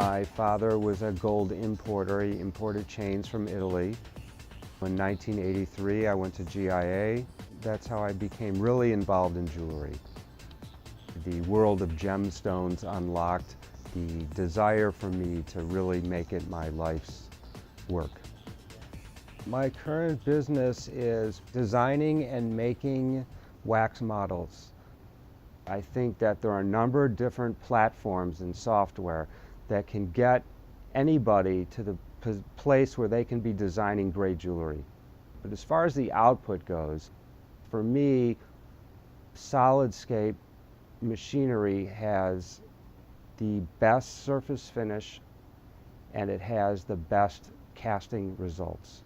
My father was a gold importer. He imported chains from Italy. In 1983, I went to GIA. That's how I became really involved in jewelry. The world of gemstones unlocked the desire for me to really make it my life's work. My current business is designing and making wax models. I think that there are a number of different platforms and software that can get anybody to the place where they can be designing great jewelry. But as far as the output goes, for me, Solidscape machinery has the best surface finish and it has the best casting results.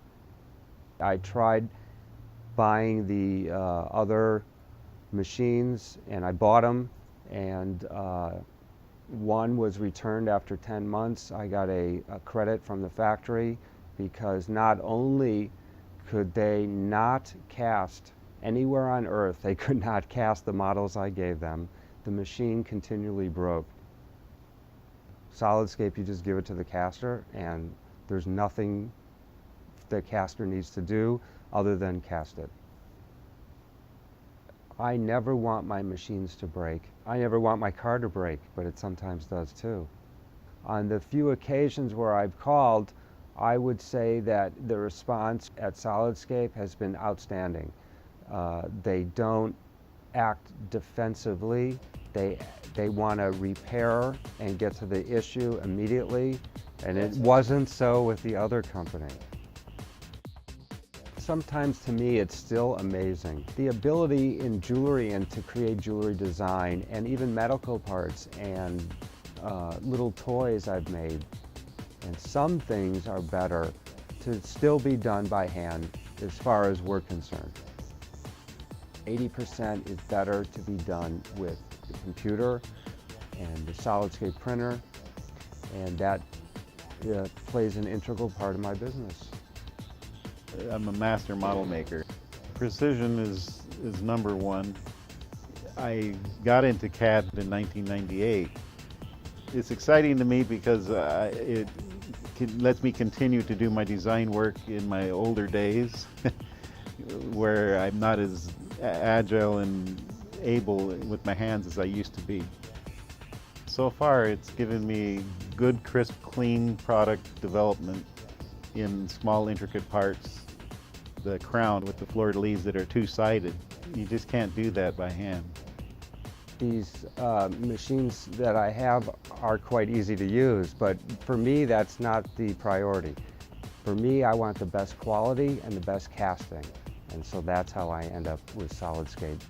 I tried buying the other machines and I bought them, and one was returned after 10 months. I got a credit from the factory because not only could they not cast anywhere on earth, they could not cast the models I gave them. The machine continually broke. Solidscape, you just give it to the caster and there's nothing the caster needs to do other than cast it. I never want my machines to break. I never want my car to break, but it sometimes does too. On the few occasions where I've called, I would say that the response at Solidscape has been outstanding. They don't act defensively. They want to repair and get to the issue immediately, and it wasn't so with the other company. Sometimes to me it's still amazing. The ability in jewelry and to create jewelry design and even medical parts and little toys I've made. And some things are better to still be done by hand as far as we're concerned. 80% is better to be done with the computer and the Solidscape printer, and that plays an integral part of my business. I'm a master model maker. Precision is number one. I got into CAD in 1998. It's exciting to me because it lets me continue to do my design work in my older days where I'm not as agile and able with my hands as I used to be. So far it's given me good, crisp, clean product development in small intricate parts. The crown with the fleur-de-lis that are two-sided, you just can't do that by hand. These machines that I have are quite easy to use, but for me that's not the priority. For me, I want the best quality and the best casting, and so that's how I end up with Solidscape.